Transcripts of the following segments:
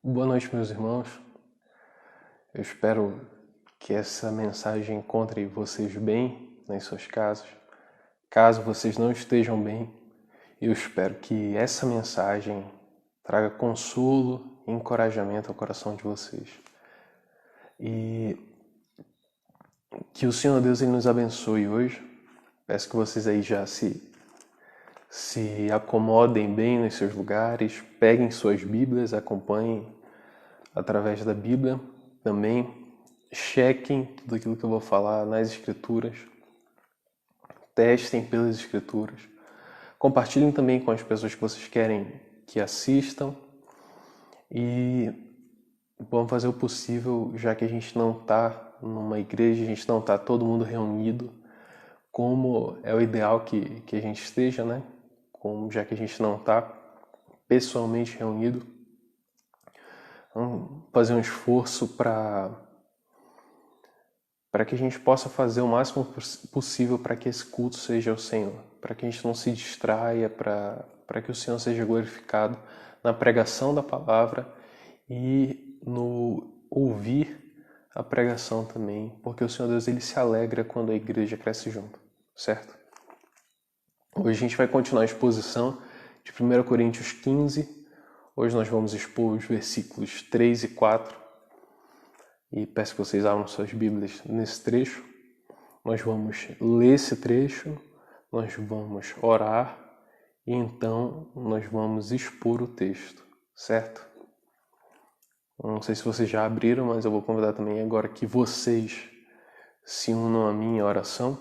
Boa noite, meus irmãos. Eu espero que essa mensagem encontre vocês bem nas suas casas. Caso vocês não estejam bem, eu espero que essa mensagem traga consolo e encorajamento ao coração de vocês. E que o Senhor Deus ele nos abençoe hoje. Peço que vocês aí já se acomodem bem nos seus lugares, peguem suas Bíblias, acompanhem através da Bíblia. Também chequem tudo aquilo que eu vou falar nas Escrituras. Testem pelas Escrituras. Compartilhem também com as pessoas que vocês querem que assistam. E vamos fazer o possível, já que a gente não está numa igreja, a gente não está todo mundo reunido, como é o ideal que a gente esteja, né? Já que a gente não está pessoalmente reunido, vamos fazer um esforço para que a gente possa fazer o máximo possível para que esse culto seja o Senhor, para que a gente não se distraia, para que o Senhor seja glorificado na pregação da palavra e no ouvir a pregação também, porque o Senhor Deus ele se alegra quando a igreja cresce junto, certo? Hoje a gente vai continuar a exposição de 1 Coríntios 15. Hoje nós vamos expor os versículos 3 e 4. E peço que vocês abram suas Bíblias nesse trecho. Nós vamos ler esse trecho, nós vamos orar e então nós vamos expor o texto, certo? Não sei se vocês já abriram, mas eu vou convidar também agora que vocês se unam a mim em oração,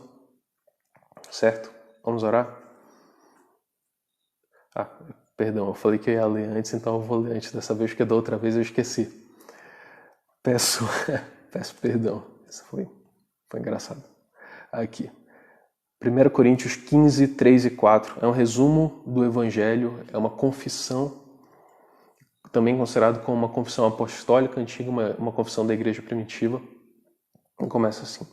certo? Vamos orar? Perdão, eu falei que eu ia ler antes, então eu vou ler antes dessa vez, porque da outra vez eu esqueci. Peço perdão, isso foi engraçado. Aqui, 1 Coríntios 15, 3 e 4, é um resumo do Evangelho, é uma confissão, também considerado como uma confissão apostólica antiga, uma confissão da igreja primitiva. E começa assim: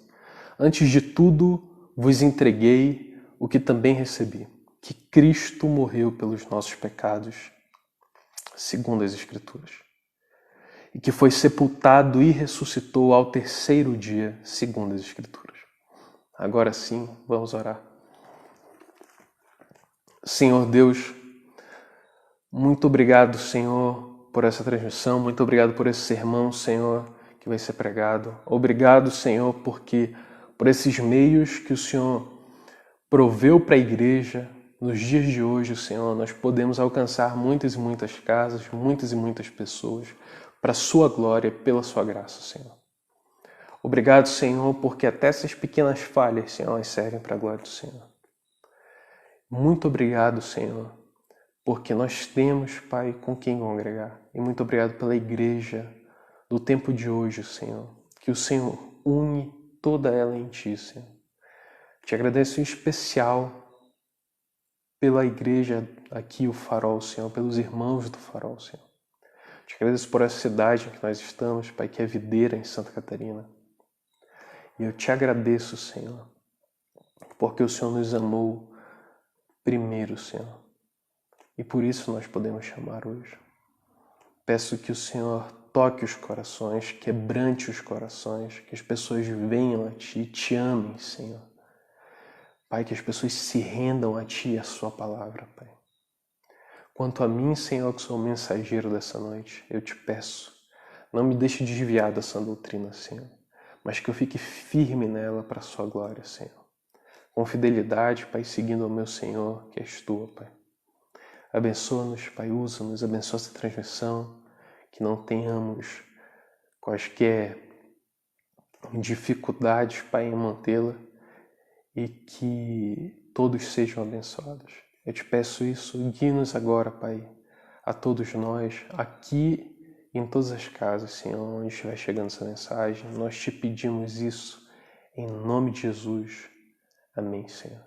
Antes de tudo vos entreguei o que também recebi, que Cristo morreu pelos nossos pecados, segundo as Escrituras, e que foi sepultado e ressuscitou ao terceiro dia, segundo as Escrituras. Agora sim, vamos orar. Senhor Deus, muito obrigado, Senhor, por essa transmissão, muito obrigado por esse sermão, Senhor, que vai ser pregado. Obrigado, Senhor, por esses meios que o Senhor proveu para a igreja. Nos dias de hoje, Senhor, nós podemos alcançar muitas e muitas casas, muitas e muitas pessoas, para a sua glória, pela sua graça, Senhor. Obrigado, Senhor, porque até essas pequenas falhas, Senhor, elas servem para a glória do Senhor. Muito obrigado, Senhor, porque nós temos, Pai, com quem congregar. E muito obrigado pela igreja do tempo de hoje, Senhor, que o Senhor une toda ela em Ti, Senhor. Te agradeço em especial pela igreja aqui, o Farol, Senhor, pelos irmãos do Farol, Senhor. Te agradeço por essa cidade em que nós estamos, Pai, que é Videira, em Santa Catarina. E eu te agradeço, Senhor, porque o Senhor nos amou primeiro, Senhor. E por isso nós podemos chamar hoje. Peço que o Senhor toque os corações, quebrante os corações, que as pessoas venham a Ti e Te amem, Senhor. Pai, que as pessoas se rendam a Ti e a Sua palavra, Pai. Quanto a mim, Senhor, que sou o mensageiro dessa noite, eu te peço, não me deixe desviar dessa doutrina, Senhor, mas que eu fique firme nela para a Sua glória, Senhor. Com fidelidade, Pai, seguindo ao meu Senhor, que és Tua, Pai. Abençoa-nos, Pai, usa-nos, abençoa essa transmissão, que não tenhamos quaisquer dificuldades, Pai, em mantê-la e que todos sejam abençoados. Eu te peço isso, guie-nos agora, Pai, a todos nós, aqui e em todas as casas, Senhor, onde estiver chegando essa mensagem. Nós te pedimos isso em nome de Jesus. Amém, Senhor.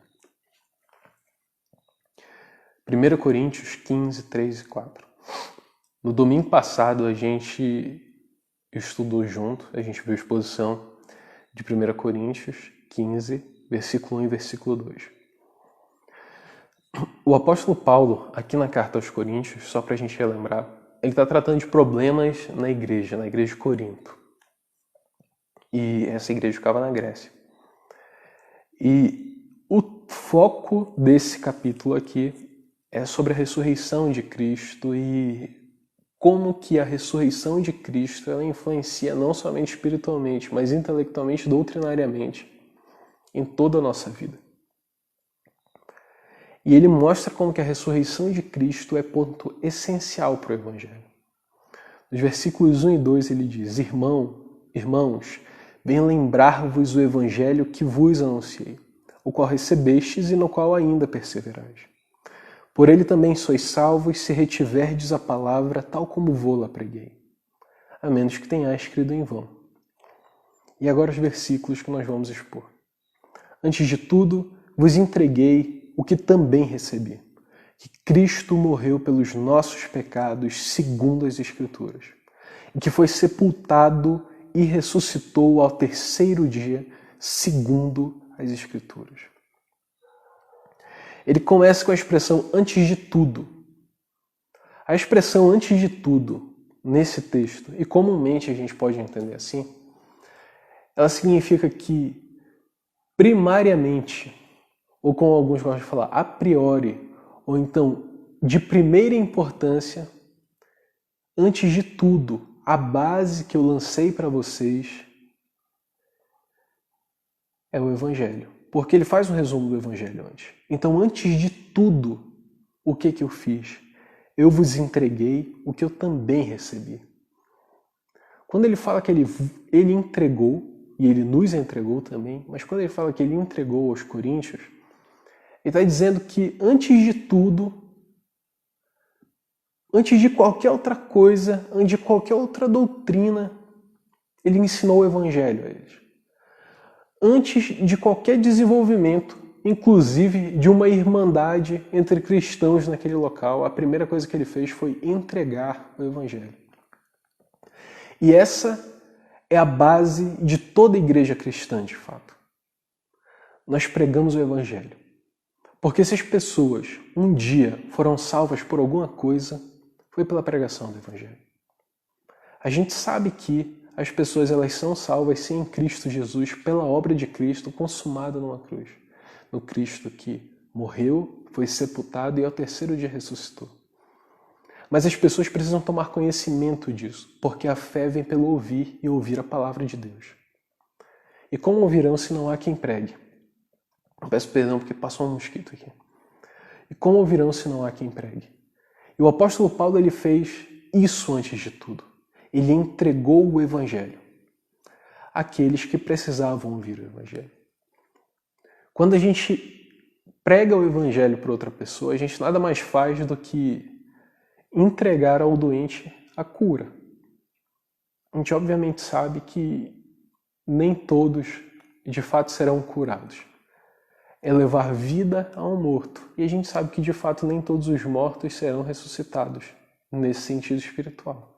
1 Coríntios 15, 3 e 4. No domingo passado a gente estudou junto, a gente viu a exposição de 1 Coríntios 15, versículo 1 e versículo 2. O apóstolo Paulo, aqui na carta aos Coríntios, só para a gente relembrar, ele está tratando de problemas na igreja de Corinto. E essa igreja ficava na Grécia. E o foco desse capítulo aqui é sobre a ressurreição de Cristo e como que a ressurreição de Cristo ela influencia não somente espiritualmente, mas intelectualmente, doutrinariamente, em toda a nossa vida. E ele mostra como que a ressurreição de Cristo é ponto essencial para o Evangelho. Nos versículos 1 e 2 ele diz: Irmãos, venho lembrar-vos o Evangelho que vos anunciei, o qual recebestes e no qual ainda perseverais. Por ele também sois salvos se retiverdes a palavra tal como vô-la preguei, a menos que tenhais crido em vão. E agora os versículos que nós vamos expor. Antes de tudo, vos entreguei o que também recebi, que Cristo morreu pelos nossos pecados segundo as Escrituras, e que foi sepultado e ressuscitou ao terceiro dia segundo as Escrituras. Ele começa com a expressão antes de tudo. A expressão antes de tudo, nesse texto, e comumente a gente pode entender assim, ela significa que, primariamente, ou como alguns gostam de falar, a priori, ou então de primeira importância, antes de tudo, a base que eu lancei para vocês é o Evangelho. Porque ele faz um resumo do Evangelho antes. Então, antes de tudo, o que eu fiz? Eu vos entreguei o que eu também recebi. Quando ele fala que ele entregou, e ele nos entregou também, mas quando ele fala que ele entregou aos coríntios, ele está dizendo que antes de tudo, antes de qualquer outra coisa, antes de qualquer outra doutrina, ele ensinou o Evangelho a eles. Antes de qualquer desenvolvimento, inclusive de uma irmandade entre cristãos naquele local, a primeira coisa que ele fez foi entregar o Evangelho. E essa é a base de toda igreja cristã, de fato. Nós pregamos o Evangelho. Porque se as pessoas um dia foram salvas por alguma coisa, foi pela pregação do Evangelho. A gente sabe que as pessoas elas são salvas sim em Cristo Jesus pela obra de Cristo consumada numa cruz. No Cristo que morreu, foi sepultado e ao terceiro dia ressuscitou. Mas as pessoas precisam tomar conhecimento disso, porque a fé vem pelo ouvir e ouvir a palavra de Deus. E como ouvirão se não há quem pregue? Eu peço perdão porque passou um mosquito aqui. E como ouvirão se não há quem pregue? E o apóstolo Paulo ele fez isso antes de tudo. Ele entregou o Evangelho àqueles que precisavam ouvir o Evangelho. Quando a gente prega o Evangelho para outra pessoa, a gente nada mais faz do que entregar ao doente a cura. A gente obviamente sabe que nem todos de fato serão curados. É levar vida a um morto. E a gente sabe que de fato nem todos os mortos serão ressuscitados nesse sentido espiritual.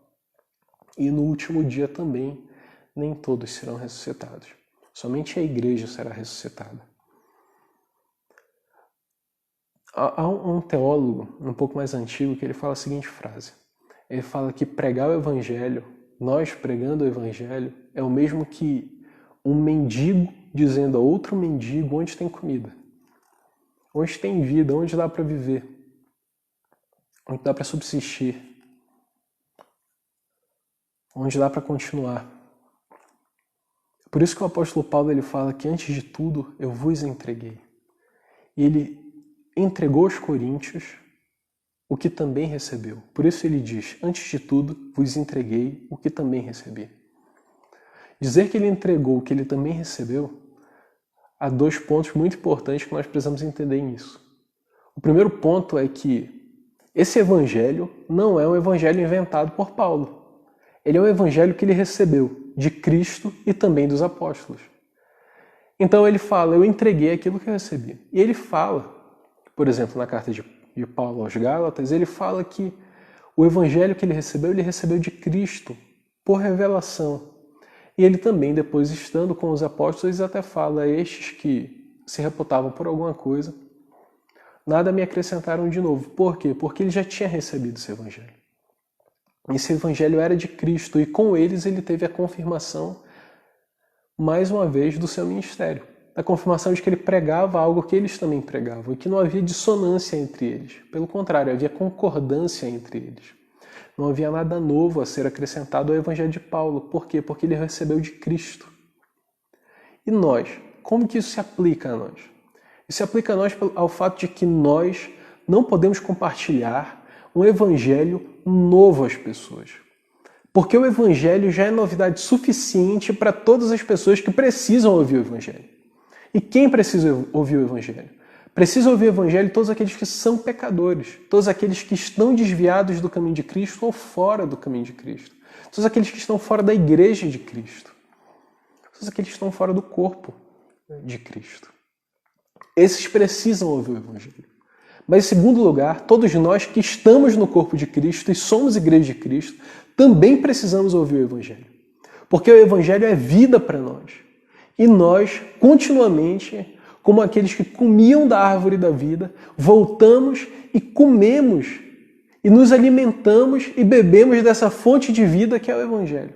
E no último dia também, nem todos serão ressuscitados. Somente a igreja será ressuscitada. Há um teólogo um pouco mais antigo que ele fala a seguinte frase. Ele fala que pregar o Evangelho, nós pregando o Evangelho, é o mesmo que um mendigo dizendo a outro mendigo onde tem comida, onde tem vida, onde dá para viver, onde dá para subsistir, onde dá para continuar. Por isso que o apóstolo Paulo ele fala que antes de tudo eu vos entreguei. E ele entregou aos coríntios o que também recebeu. Por isso ele diz, antes de tudo vos entreguei o que também recebi. Dizer que ele entregou o que ele também recebeu, há dois pontos muito importantes que nós precisamos entender nisso. O primeiro ponto é que esse evangelho não é um evangelho inventado por Paulo. Ele é um evangelho que ele recebeu de Cristo e também dos apóstolos. Então ele fala, eu entreguei aquilo que eu recebi. E ele fala, por exemplo, na carta de Paulo aos Gálatas, ele fala que o evangelho que ele recebeu de Cristo por revelação. E ele também, depois, estando com os apóstolos, até fala, estes que se reputavam por alguma coisa, nada me acrescentaram de novo. Por quê? Porque ele já tinha recebido esse evangelho. Esse evangelho era de Cristo e com eles ele teve a confirmação, mais uma vez, do seu ministério. A confirmação de que ele pregava algo que eles também pregavam e que não havia dissonância entre eles. Pelo contrário, havia concordância entre eles. Não havia nada novo a ser acrescentado ao evangelho de Paulo. Por quê? Porque ele recebeu de Cristo. E nós? Como que isso se aplica a nós? Isso se aplica a nós ao fato de que nós não podemos compartilhar um evangelho novo às pessoas. Porque o evangelho já é novidade suficiente para todas as pessoas que precisam ouvir o evangelho. E quem precisa ouvir o evangelho? Precisa ouvir o evangelho todos aqueles que são pecadores, todos aqueles que estão desviados do caminho de Cristo ou fora do caminho de Cristo, todos aqueles que estão fora da igreja de Cristo, todos aqueles que estão fora do corpo de Cristo. Esses precisam ouvir o evangelho. Mas, em segundo lugar, todos nós que estamos no corpo de Cristo e somos igreja de Cristo, também precisamos ouvir o evangelho. Porque o evangelho é vida para nós. E nós, continuamente, como aqueles que comiam da árvore da vida, voltamos e comemos, e nos alimentamos e bebemos dessa fonte de vida que é o evangelho.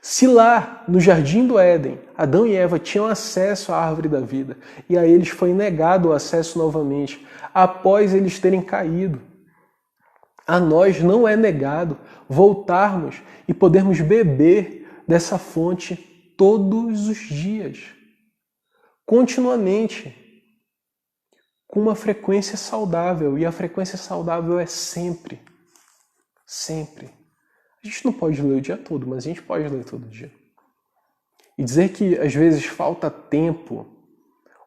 Se lá, no Jardim do Éden, Adão e Eva tinham acesso à árvore da vida, e a eles foi negado o acesso novamente, após eles terem caído, a nós não é negado voltarmos e podermos beber dessa fonte todos os dias, continuamente, com uma frequência saudável. E a frequência saudável é sempre. Sempre. A gente não pode ler o dia todo, mas a gente pode ler todo dia. E dizer que às vezes falta tempo,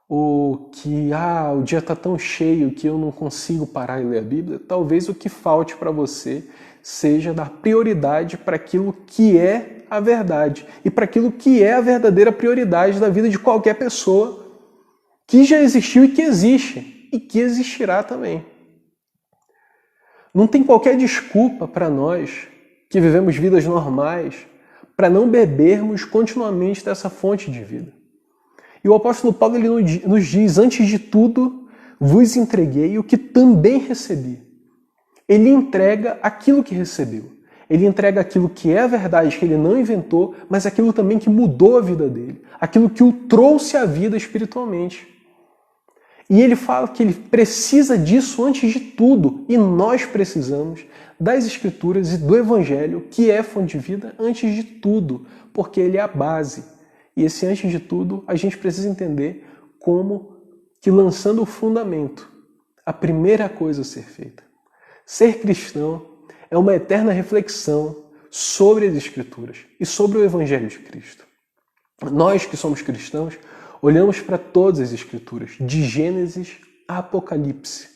ou que o dia está tão cheio que eu não consigo parar e ler a Bíblia, talvez o que falte para você seja dar prioridade para aquilo que é a verdade e para aquilo que é a verdadeira prioridade da vida de qualquer pessoa que já existiu e que existe e que existirá também. Não tem qualquer desculpa para nós que vivemos vidas normais para não bebermos continuamente dessa fonte de vida. E o apóstolo Paulo ele nos diz, antes de tudo, vos entreguei o que também recebi. Ele entrega aquilo que recebeu. Ele entrega aquilo que é a verdade, que ele não inventou, mas aquilo também que mudou a vida dele. Aquilo que o trouxe à vida espiritualmente. E ele fala que ele precisa disso antes de tudo. E nós precisamos das Escrituras e do Evangelho, que é fonte de vida, antes de tudo. Porque ele é a base. E esse antes de tudo, a gente precisa entender como que lançando o fundamento, a primeira coisa a ser feita. Ser cristão é uma eterna reflexão sobre as Escrituras e sobre o Evangelho de Cristo. Nós que somos cristãos, olhamos para todas as Escrituras, de Gênesis a Apocalipse.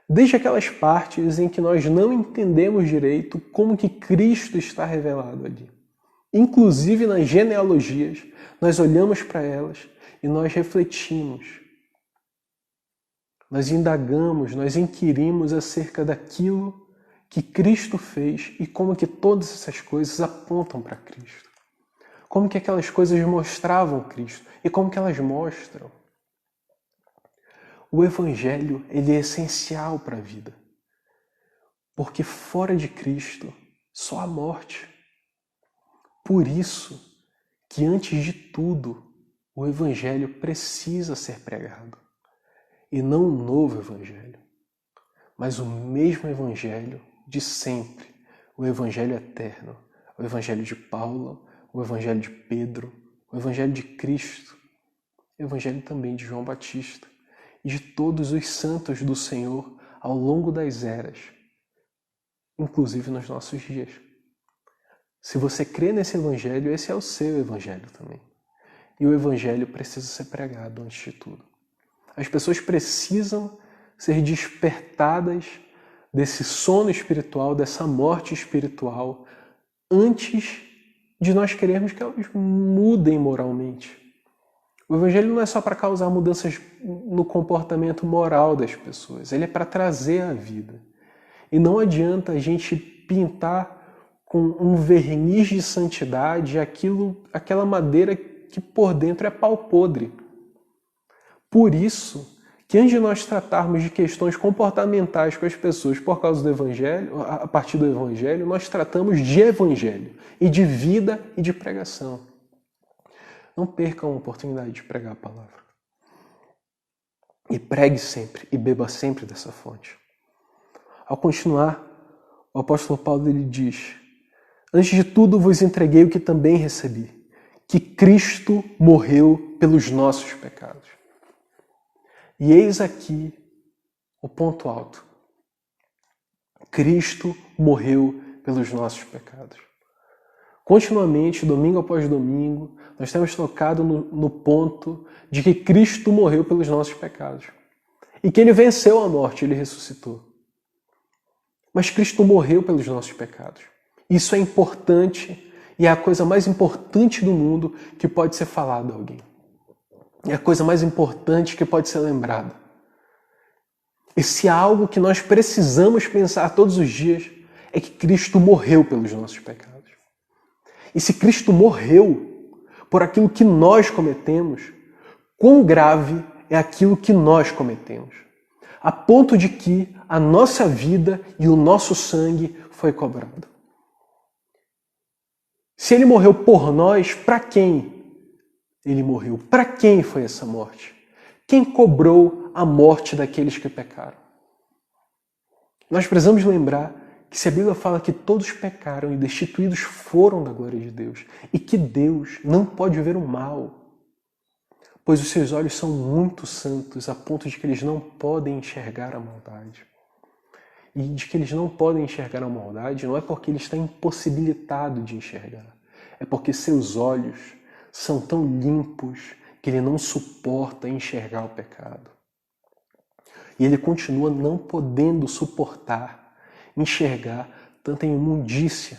Desde aquelas partes em que nós não entendemos direito como que Cristo está revelado ali. Inclusive nas genealogias, nós olhamos para elas e nós refletimos. Nós indagamos, nós inquirimos acerca daquilo que Cristo fez e como que todas essas coisas apontam para Cristo. Como que aquelas coisas mostravam Cristo e como que elas mostram. O Evangelho ele é essencial para a vida. Porque fora de Cristo, só a morte. Por isso que, antes de tudo, o Evangelho precisa ser pregado. E não um novo Evangelho, mas o mesmo Evangelho de sempre. O Evangelho eterno. O Evangelho de Paulo, o Evangelho de Pedro, o Evangelho de Cristo. O Evangelho também de João Batista. E de todos os santos do Senhor ao longo das eras. Inclusive nos nossos dias. Se você crê nesse Evangelho, esse é o seu Evangelho também. E o Evangelho precisa ser pregado antes de tudo. As pessoas precisam ser despertadas desse sono espiritual, dessa morte espiritual, antes de nós querermos que elas mudem moralmente. O Evangelho não é só para causar mudanças no comportamento moral das pessoas, ele é para trazer a vida. E não adianta a gente pintar com um verniz de santidade aquela madeira que por dentro é pau podre. Por isso que antes de nós tratarmos de questões comportamentais com as pessoas por causa do Evangelho, a partir do Evangelho, nós tratamos de Evangelho e de vida e de pregação. Não percam a oportunidade de pregar a palavra. E pregue sempre e beba sempre dessa fonte. Ao continuar, o apóstolo Paulo ele diz: antes de tudo vos entreguei o que também recebi, que Cristo morreu pelos nossos pecados. E eis aqui o ponto alto. Cristo morreu pelos nossos pecados. Continuamente, domingo após domingo, nós temos tocado no ponto de que Cristo morreu pelos nossos pecados. E que Ele venceu a morte, Ele ressuscitou. Mas Cristo morreu pelos nossos pecados. Isso é importante e é a coisa mais importante do mundo que pode ser falada a alguém. É a coisa mais importante que pode ser lembrada. E se há algo que nós precisamos pensar todos os dias, é que Cristo morreu pelos nossos pecados. E se Cristo morreu por aquilo que nós cometemos, quão grave é aquilo que nós cometemos, a ponto de que a nossa vida e o nosso sangue foi cobrado. Se Ele morreu por nós, para quem Ele morreu? Para quem foi essa morte? Quem cobrou a morte daqueles que pecaram? Nós precisamos lembrar que se a Bíblia fala que todos pecaram e destituídos foram da glória de Deus, e que Deus não pode ver o mal, pois os seus olhos são muito santos a ponto de que eles não podem enxergar a maldade. E de que eles não podem enxergar a maldade não é porque ele está impossibilitado de enxergar, é porque seus olhos são tão limpos que ele não suporta enxergar o pecado. E ele continua não podendo suportar enxergar tanta imundícia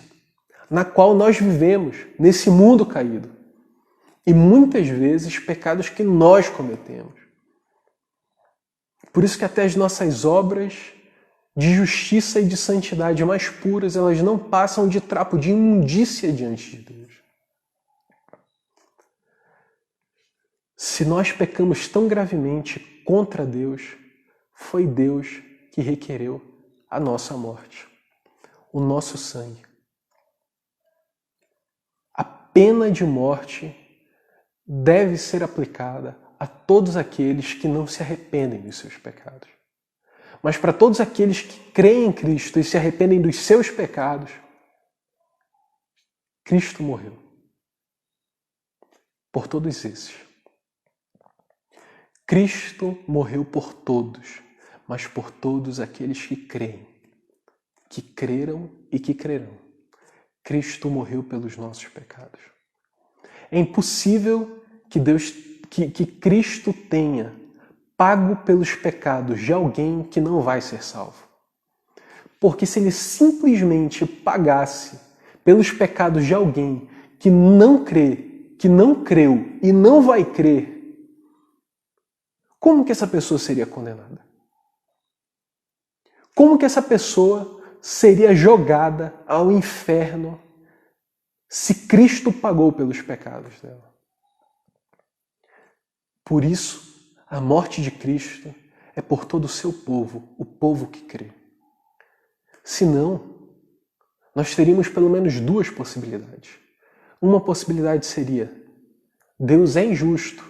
na qual nós vivemos, nesse mundo caído. E muitas vezes pecados que nós cometemos. Por isso que até as nossas obras de justiça e de santidade mais puras, elas não passam de trapo de imundícia diante de Deus. Se nós pecamos tão gravemente contra Deus, foi Deus que requereu a nossa morte, o nosso sangue. A pena de morte deve ser aplicada a todos aqueles que não se arrependem dos seus pecados. Mas para todos aqueles que creem em Cristo e se arrependem dos seus pecados, Cristo morreu por todos esses. Cristo morreu por todos, mas por todos aqueles que creem, que creram e que crerão. Cristo morreu pelos nossos pecados. É impossível que Cristo tenha pago pelos pecados de alguém que não vai ser salvo. Porque se ele simplesmente pagasse pelos pecados de alguém que não crê, que não creu e não vai crer, como que essa pessoa seria condenada? Como que essa pessoa seria jogada ao inferno se Cristo pagou pelos pecados dela? Por isso, a morte de Cristo é por todo o seu povo, o povo que crê. Senão, nós teríamos pelo menos duas possibilidades. Uma possibilidade seria: Deus é injusto,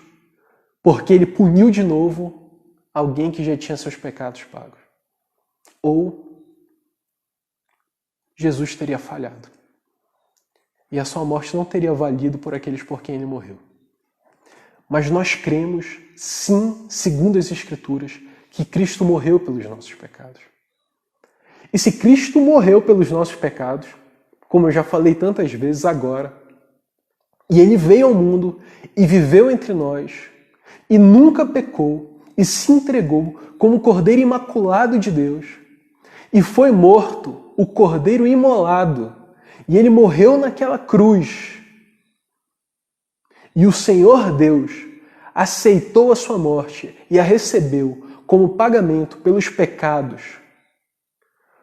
porque Ele puniu de novo alguém que já tinha seus pecados pagos. Ou Jesus teria falhado. E a sua morte não teria valido por aqueles por quem Ele morreu. Mas nós cremos, sim, segundo as Escrituras, que Cristo morreu pelos nossos pecados. E se Cristo morreu pelos nossos pecados, como eu já falei tantas vezes agora, e Ele veio ao mundo e viveu entre nós, e nunca pecou, e se entregou como o Cordeiro Imaculado de Deus, e foi morto, o Cordeiro imolado, e Ele morreu naquela cruz. E o Senhor Deus aceitou a sua morte e a recebeu como pagamento pelos pecados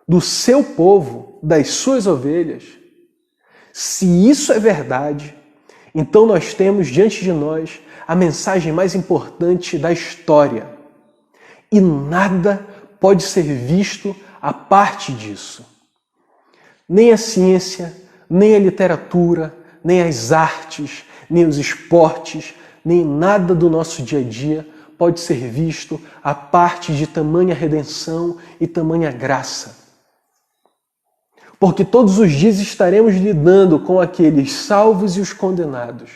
do seu povo, das suas ovelhas. Se isso é verdade, então nós temos diante de nós a mensagem mais importante da história. E nada pode ser visto à parte disso. Nem a ciência, nem a literatura, nem as artes, nem os esportes, nem nada do nosso dia a dia pode ser visto à parte de tamanha redenção e tamanha graça. Porque todos os dias estaremos lidando com aqueles salvos e os condenados.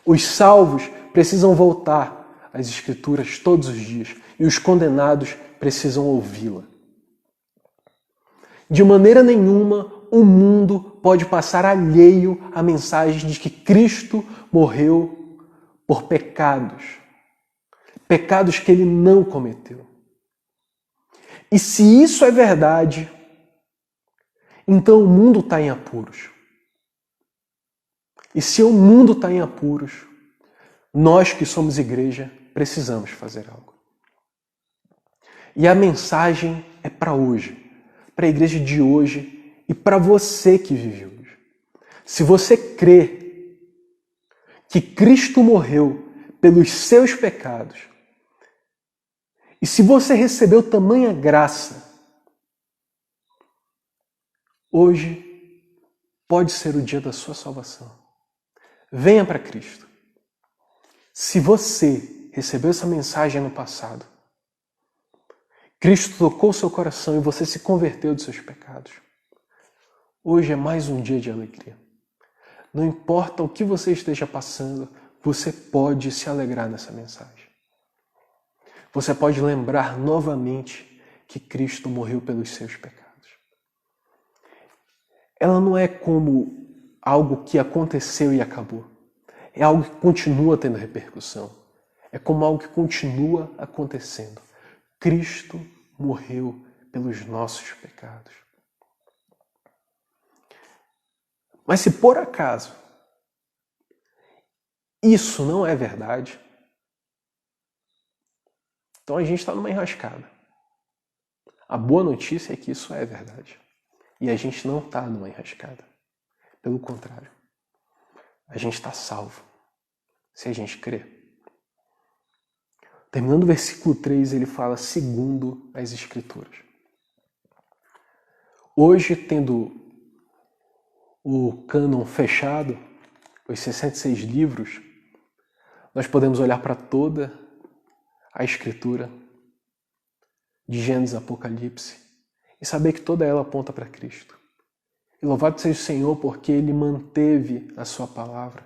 Os salvos precisam voltar às Escrituras todos os dias e os condenados precisam ouvi-la. De maneira nenhuma o mundo pode passar alheio à mensagem de que Cristo morreu por pecados. Pecados que ele não cometeu. E se isso é verdade, então o mundo está em apuros. E se o mundo está em apuros, nós que somos igreja precisamos fazer algo. E a mensagem é para hoje, para a igreja de hoje e para você que vive hoje. Se você crê que Cristo morreu pelos seus pecados, e se você recebeu tamanha graça, hoje pode ser o dia da sua salvação. Venha para Cristo. Se você recebeu essa mensagem no passado, Cristo tocou seu coração e você se converteu dos seus pecados, hoje é mais um dia de alegria. Não importa o que você esteja passando, você pode se alegrar nessa mensagem. Você pode lembrar novamente que Cristo morreu pelos seus pecados. Ela não é como algo que aconteceu e acabou. É algo que continua tendo repercussão. É como algo que continua acontecendo. Cristo morreu pelos nossos pecados. Mas se por acaso isso não é verdade, então a gente está numa enrascada. A boa notícia é que isso é verdade. E a gente não está numa enrascada. Pelo contrário, a gente está salvo, se a gente crer. Terminando o versículo 3, ele fala segundo as Escrituras. Hoje, tendo o cânon fechado, os 66 livros, nós podemos olhar para toda a Escritura, de Gênesis a Apocalipse, e saber que toda ela aponta para Cristo. E louvado seja o Senhor porque Ele manteve a sua palavra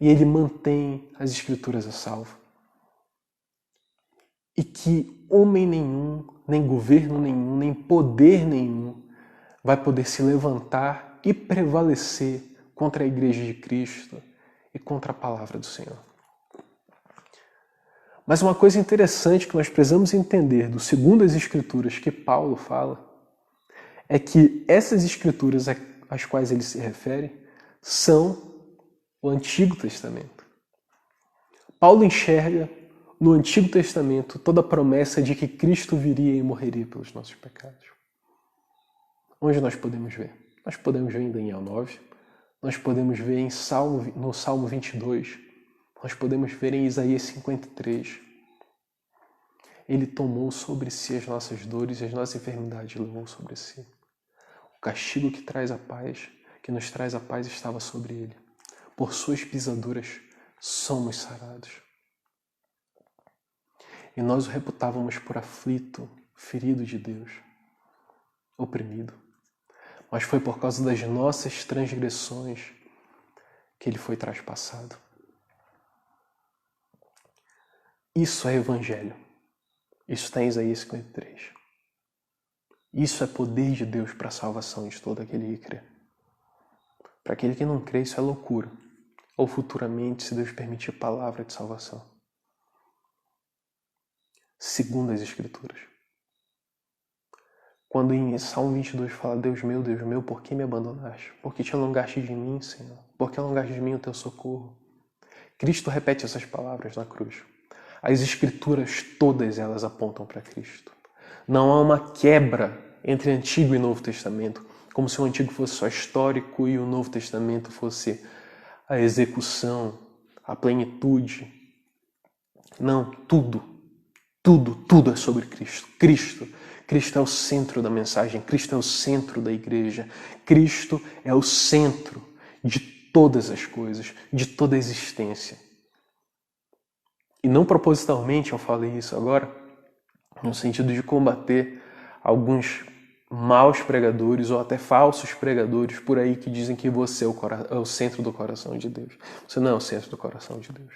e Ele mantém as Escrituras a salvo. E que homem nenhum, nem governo nenhum, nem poder nenhum vai poder se levantar e prevalecer contra a Igreja de Cristo e contra a palavra do Senhor. Mas uma coisa interessante que nós precisamos entender do segundo as Escrituras que Paulo fala é que essas Escrituras às quais ele se refere são o Antigo Testamento. Paulo enxerga no Antigo Testamento toda a promessa de que Cristo viria e morreria pelos nossos pecados. Onde nós podemos ver? Nós podemos ver em Daniel 9, nós podemos ver no Salmo 22, nós podemos ver em Isaías 53. Ele tomou sobre si as nossas dores e as nossas enfermidades levou sobre si. O castigo que traz a paz, que nos traz a paz, estava sobre ele. Por suas pisaduras somos sarados. E nós o reputávamos por aflito, ferido de Deus, oprimido. Mas foi por causa das nossas transgressões que ele foi traspassado. Isso é evangelho. Isso está em Isaías 53. Isso é poder de Deus para a salvação de todo aquele que crê. Para aquele que não crê, isso é loucura. Ou futuramente, se Deus permitir, palavra de salvação. Segundo as Escrituras. Quando em Salmo 22 fala, Deus meu, por que me abandonaste? Por que te alongaste de mim, Senhor? Por que alongaste de mim o teu socorro? Cristo repete essas palavras na cruz. As Escrituras, todas elas apontam para Cristo. Não há uma quebra entre Antigo e Novo Testamento, como se o Antigo fosse só histórico e o Novo Testamento fosse a execução, a plenitude. Não, tudo Tudo é sobre Cristo. Cristo é o centro da mensagem, Cristo é o centro da igreja, Cristo é o centro de todas as coisas, de toda a existência. E não propositalmente eu falei isso agora, no sentido de combater alguns maus pregadores ou até falsos pregadores por aí que dizem que você é o centro do coração de Deus. Você não é o centro do coração de Deus.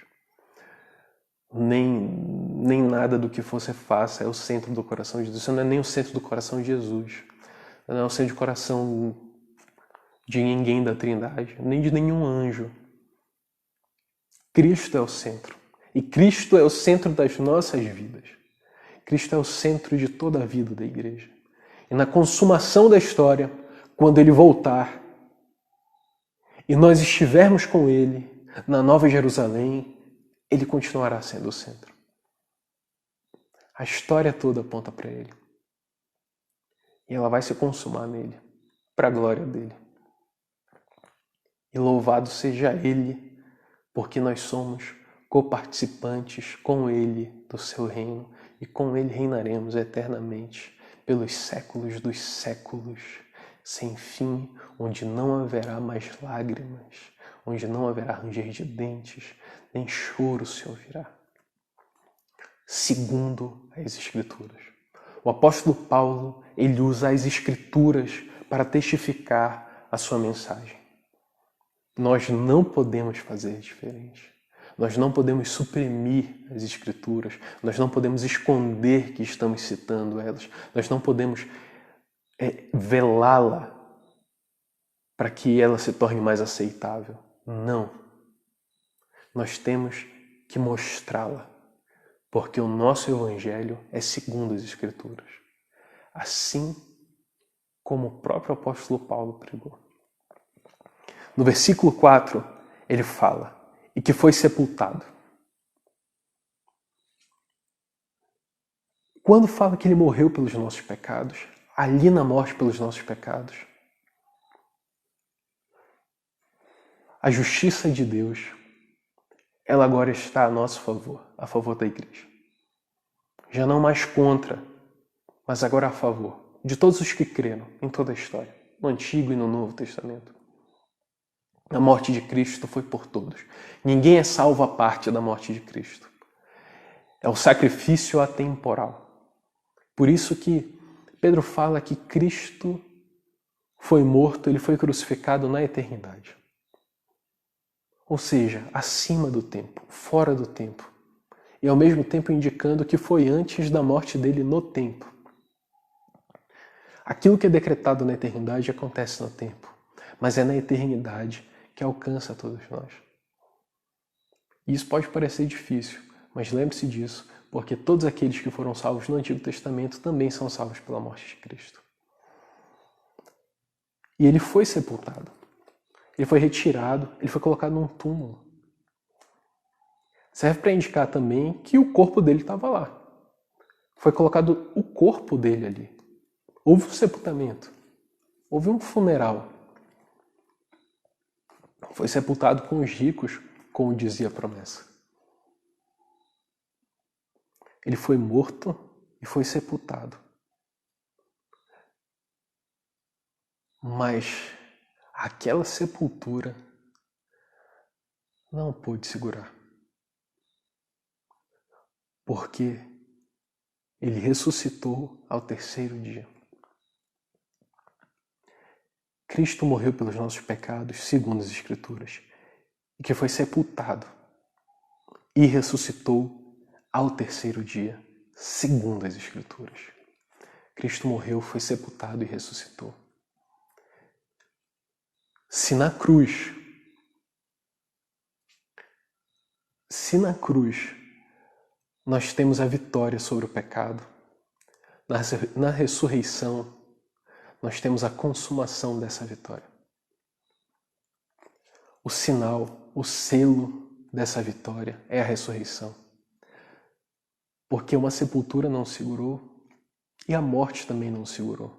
Nem nada do que você faça é o centro do coração de Deus. Você não é nem o centro do coração de Jesus. Você não é o centro do coração de ninguém da Trindade, nem de nenhum anjo. Cristo é o centro. E Cristo é o centro das nossas vidas. Cristo é o centro de toda a vida da igreja. E na consumação da história, quando Ele voltar e nós estivermos com Ele na Nova Jerusalém, Ele continuará sendo o centro. A história toda aponta para Ele. E ela vai se consumar nele, para a glória dEle. E louvado seja Ele, porque nós somos coparticipantes com Ele do seu reino e com Ele reinaremos eternamente pelos séculos dos séculos, sem fim, onde não haverá mais lágrimas, onde não haverá ranger de dentes, nem choro se ouvirá. Segundo as Escrituras. O apóstolo Paulo, ele usa as Escrituras para testificar a sua mensagem. Nós não podemos fazer diferente. Nós não podemos suprimir as Escrituras. Nós não podemos esconder que estamos citando elas. Nós não podemos velá-la para que ela se torne mais aceitável. Não. Nós temos que mostrá-la, porque o nosso Evangelho é segundo as Escrituras. Assim como o próprio apóstolo Paulo pregou. No versículo 4, ele fala, e que foi sepultado. Quando fala que ele morreu pelos nossos pecados, ali na morte pelos nossos pecados, a justiça de Deus, ela agora está a nosso favor, a favor da igreja. Já não mais contra, mas agora a favor de todos os que creram em toda a história, no Antigo e no Novo Testamento. A morte de Cristo foi por todos. Ninguém é salvo à parte da morte de Cristo. É o sacrifício atemporal. Por isso que Pedro fala que Cristo foi morto, ele foi crucificado na eternidade. Ou seja, acima do tempo, fora do tempo. E ao mesmo tempo indicando que foi antes da morte dele no tempo. Aquilo que é decretado na eternidade acontece no tempo, mas é na eternidade que alcança todos nós. E isso pode parecer difícil, mas lembre-se disso, porque todos aqueles que foram salvos no Antigo Testamento também são salvos pela morte de Cristo. E ele foi sepultado. Ele foi retirado, ele foi colocado num túmulo. Serve para indicar também que o corpo dele estava lá. Foi colocado o corpo dele ali. Houve um sepultamento. Houve um funeral. Foi sepultado com os ricos, como dizia a promessa. Ele foi morto e foi sepultado. Mas aquela sepultura não pôde segurar. Porque ele ressuscitou ao terceiro dia. Cristo morreu pelos nossos pecados, segundo as Escrituras, e que foi sepultado e ressuscitou ao terceiro dia, segundo as Escrituras. Cristo morreu, foi sepultado e ressuscitou. Se na cruz nós temos a vitória sobre o pecado, na ressurreição nós temos a consumação dessa vitória. O sinal, o selo dessa vitória é a ressurreição. Porque uma sepultura não segurou e a morte também não segurou.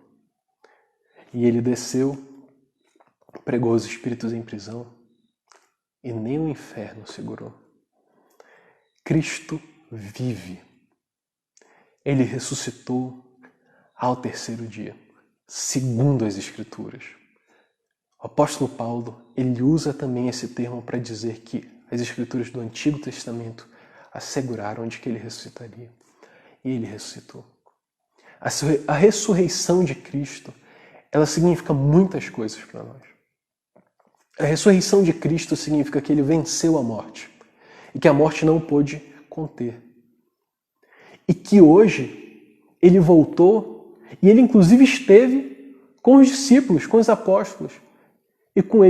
E ele desceu, pregou os espíritos em prisão e nem o inferno segurou. Cristo vive. Ele ressuscitou ao terceiro dia, segundo as Escrituras. O apóstolo Paulo, ele usa também esse termo para dizer que as Escrituras do Antigo Testamento asseguraram de que ele ressuscitaria. E ele ressuscitou. A ressurreição de Cristo, ela significa muitas coisas para nós. A ressurreição de Cristo significa que ele venceu a morte e que a morte não pôde conter. E que hoje ele voltou e ele inclusive esteve com os discípulos, com os apóstolos. E com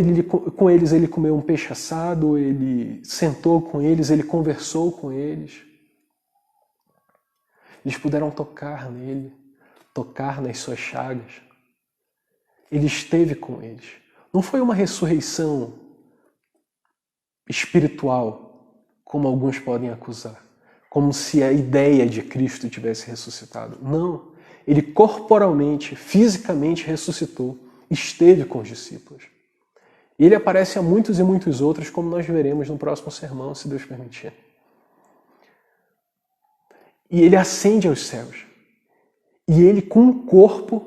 eles ele comeu um peixe assado, ele sentou com eles, ele conversou com eles. Eles puderam tocar nele, tocar nas suas chagas. Ele esteve com eles. Não foi uma ressurreição espiritual, como alguns podem acusar, como se a ideia de Cristo tivesse ressuscitado. Não, ele corporalmente, fisicamente ressuscitou, esteve com os discípulos. E ele aparece a muitos e muitos outros, como nós veremos no próximo sermão, se Deus permitir. E ele ascende aos céus. E ele, com o corpo,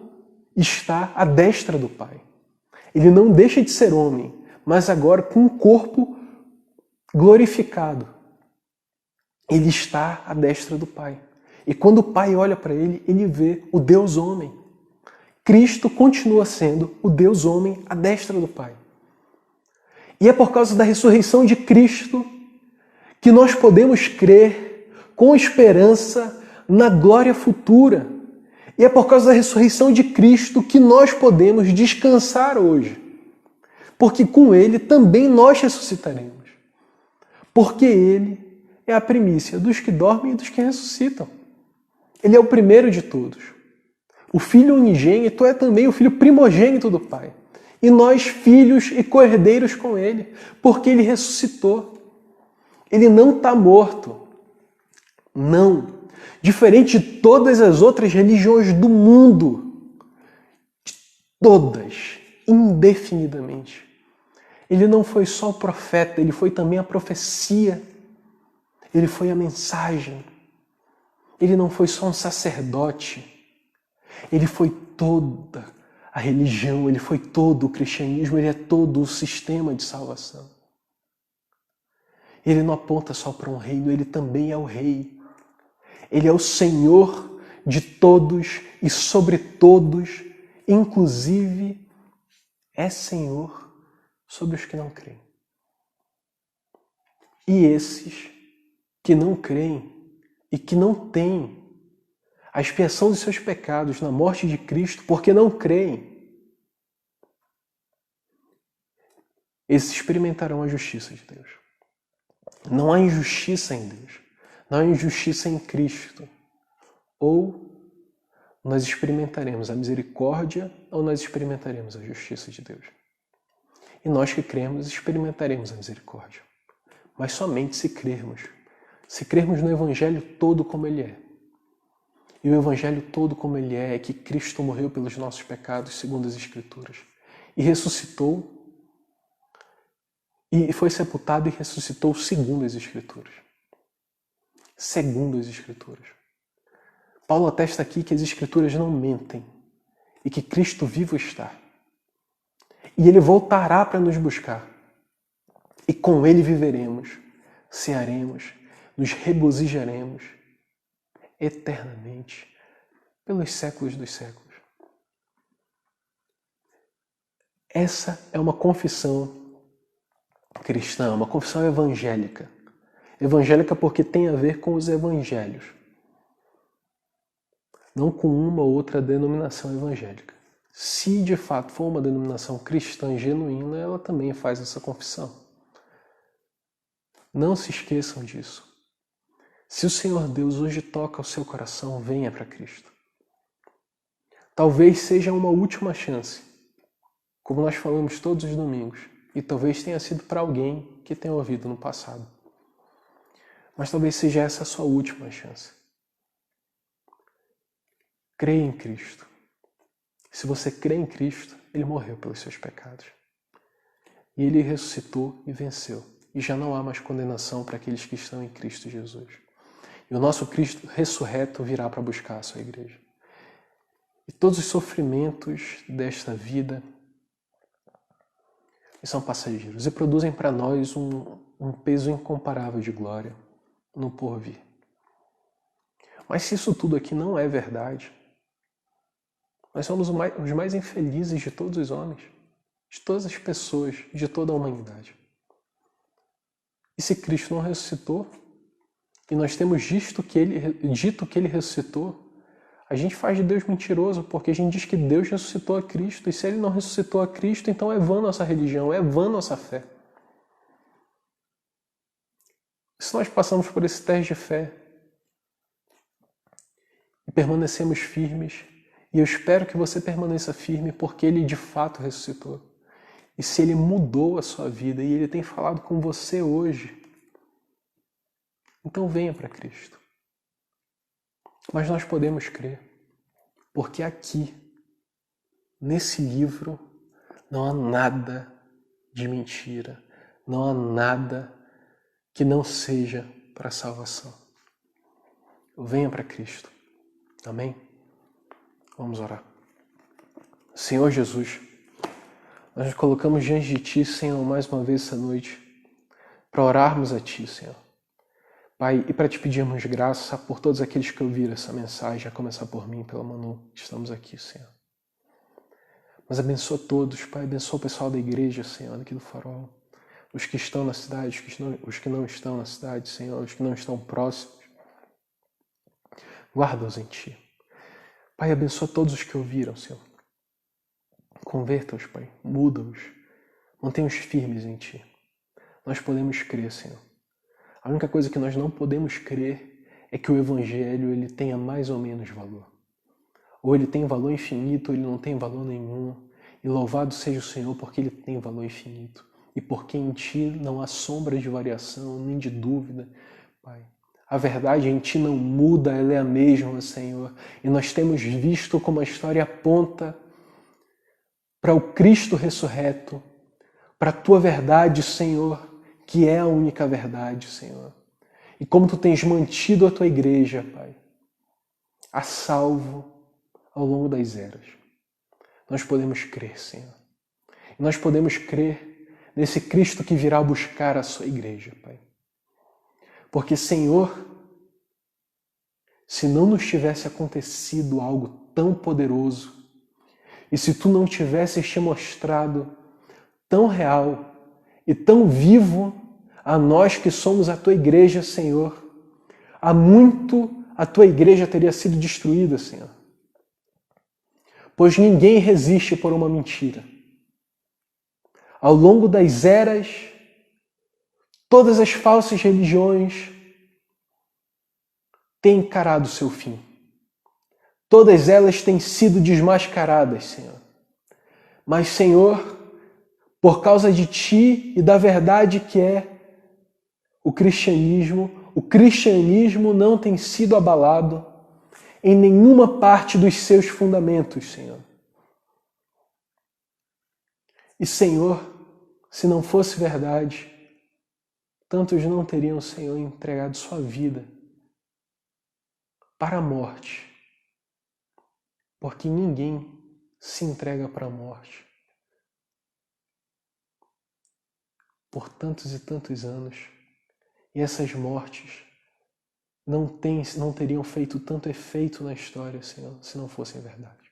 está à destra do Pai. Ele não deixa de ser homem, mas agora com o corpo glorificado. Ele está à destra do Pai. E quando o Pai olha para ele, ele vê o Deus homem. Cristo continua sendo o Deus homem à destra do Pai. E é por causa da ressurreição de Cristo que nós podemos crer com esperança na glória futura. E é por causa da ressurreição de Cristo que nós podemos descansar hoje. Porque com Ele também nós ressuscitaremos. Porque Ele é a primícia dos que dormem e dos que ressuscitam. Ele é o primeiro de todos. O Filho unigênito é também o Filho primogênito do Pai. E nós, filhos e co-herdeiros com Ele, porque Ele ressuscitou. Ele não está morto. Não. Diferente de todas as outras religiões do mundo. Todas, indefinidamente. Ele não foi só o profeta, ele foi também a profecia. Ele foi a mensagem. Ele não foi só um sacerdote. Ele foi toda a religião, ele foi todo o cristianismo, ele é todo o sistema de salvação. Ele não aponta só para um reino, ele também é o rei. Ele é o Senhor de todos e sobre todos, inclusive é Senhor sobre os que não creem. E esses que não creem e que não têm a expiação dos seus pecados na morte de Cristo, porque não creem, esses experimentarão a justiça de Deus. Não há injustiça em Deus. Não há injustiça em Cristo. Ou nós experimentaremos a misericórdia ou nós experimentaremos a justiça de Deus. E nós que cremos experimentaremos a misericórdia. Mas somente se crermos. Se crermos no Evangelho todo como ele é. E o Evangelho todo como ele é que Cristo morreu pelos nossos pecados, segundo as Escrituras. E ressuscitou, e foi sepultado e ressuscitou segundo as Escrituras. Segundo as Escrituras. Paulo atesta aqui que as Escrituras não mentem e que Cristo vivo está. E ele voltará para nos buscar. E com ele viveremos, cearemos, nos regozijaremos eternamente, pelos séculos dos séculos. Essa é uma confissão cristã, uma confissão evangélica. Evangélica porque tem a ver com os evangelhos, não com uma ou outra denominação evangélica. Se de fato for uma denominação cristã genuína, ela também faz essa confissão. Não se esqueçam disso. Se o Senhor Deus hoje toca o seu coração, venha para Cristo. Talvez seja uma última chance, como nós falamos todos os domingos, e talvez tenha sido para alguém que tenha ouvido no passado. Mas talvez seja essa a sua última chance. Creia em Cristo. Se você crê em Cristo, Ele morreu pelos seus pecados. E Ele ressuscitou e venceu. E já não há mais condenação para aqueles que estão em Cristo Jesus. E o nosso Cristo ressurreto virá para buscar a sua igreja. E todos os sofrimentos desta vida são passageiros e produzem para nós um peso incomparável de glória no porvir. Mas se isso tudo aqui não é verdade, nós somos os mais infelizes de todos os homens, de todas as pessoas, de toda a humanidade. E se Cristo não ressuscitou, e nós temos dito que ele ressuscitou, a gente faz de Deus mentiroso, porque a gente diz que Deus ressuscitou a Cristo, e se Ele não ressuscitou a Cristo, então é vã nossa religião, é vã nossa fé. Se nós passamos por esse teste de fé e permanecemos firmes, e eu espero que você permaneça firme, porque Ele de fato ressuscitou. E se Ele mudou a sua vida, e Ele tem falado com você hoje, então venha para Cristo. Mas nós podemos crer, porque aqui, nesse livro, não há nada de mentira, não há nada que não seja para a salvação. Venha para Cristo. Amém? Vamos orar. Senhor Jesus, nós nos colocamos diante de Ti, Senhor, mais uma vez essa noite, para orarmos a Ti, Senhor. Pai, e para Te pedirmos graça por todos aqueles que ouviram essa mensagem, a começar por mim, pela Manu, estamos aqui, Senhor. Mas abençoa todos, Pai, abençoa o pessoal da igreja, Senhor, aqui do Farol, os que estão na cidade, os que não estão na cidade, Senhor, os que não estão próximos. Guarda-os em Ti. Pai, abençoa todos os que ouviram, Senhor. Converta-os, Pai, muda-os, mantenha-os firmes em Ti. Nós podemos crer, Senhor. A única coisa que nós não podemos crer é que o Evangelho ele tenha mais ou menos valor. Ou ele tem valor infinito, ou ele não tem valor nenhum. E louvado seja o Senhor porque ele tem valor infinito. E porque em Ti não há sombra de variação, nem de dúvida, Pai. A verdade em Ti não muda, ela é a mesma, Senhor. E nós temos visto como a história aponta para o Cristo ressurreto, para a Tua verdade, Senhor, que é a única verdade, Senhor. E como Tu tens mantido a Tua igreja, Pai, a salvo ao longo das eras. Nós podemos crer, Senhor. E nós podemos crer nesse Cristo que virá buscar a Sua igreja, Pai. Porque, Senhor, se não nos tivesse acontecido algo tão poderoso, e se Tu não tivesses Te mostrado tão real e tão vivo a nós que somos a Tua igreja, Senhor, há muito a Tua igreja teria sido destruída, Senhor. Pois ninguém resiste por uma mentira. Ao longo das eras, todas as falsas religiões têm encarado o seu fim. Todas elas têm sido desmascaradas, Senhor. Mas, Senhor, por causa de Ti e da verdade que é o cristianismo não tem sido abalado em nenhuma parte dos seus fundamentos, Senhor. E, Senhor, se não fosse verdade, tantos não teriam, Senhor, entregado sua vida para a morte, porque ninguém se entrega para a morte por tantos e tantos anos, e essas mortes não teriam feito tanto efeito na história, Senhor, se não fossem verdade.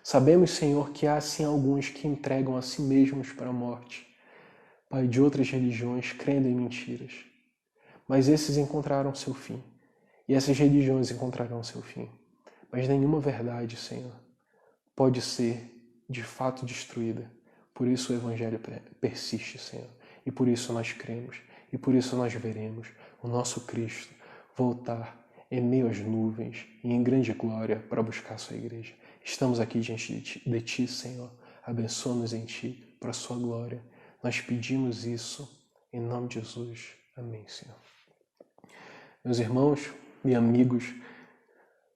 Sabemos, Senhor, que há sim alguns que entregam a si mesmos para a morte, Pai, de outras religiões, crendo em mentiras. Mas esses encontraram seu fim, e essas religiões encontrarão seu fim. Mas nenhuma verdade, Senhor, pode ser de fato destruída. Por isso o Evangelho persiste, Senhor. E por isso nós cremos, e por isso nós veremos o nosso Cristo voltar em meio às nuvens e em grande glória para buscar a sua igreja. Estamos aqui diante de Ti, Senhor. Abençoa-nos em Ti, para a sua glória. Nós pedimos isso em nome de Jesus. Amém, Senhor. Meus irmãos e amigos,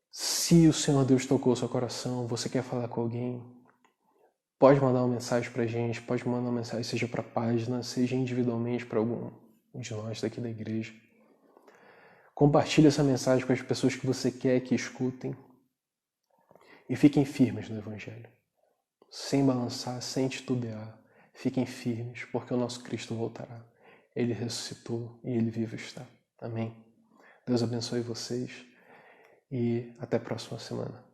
se o Senhor Deus tocou o seu coração, você quer falar com alguém, pode mandar uma mensagem para a gente, pode mandar uma mensagem, seja para a página, seja individualmente para algum de nós daqui da igreja. Compartilhe essa mensagem com as pessoas que você quer que escutem. E fiquem firmes no Evangelho. Sem balançar, sem titubear. Fiquem firmes, porque o nosso Cristo voltará. Ele ressuscitou e Ele vivo está. Amém? Deus abençoe vocês e até a próxima semana.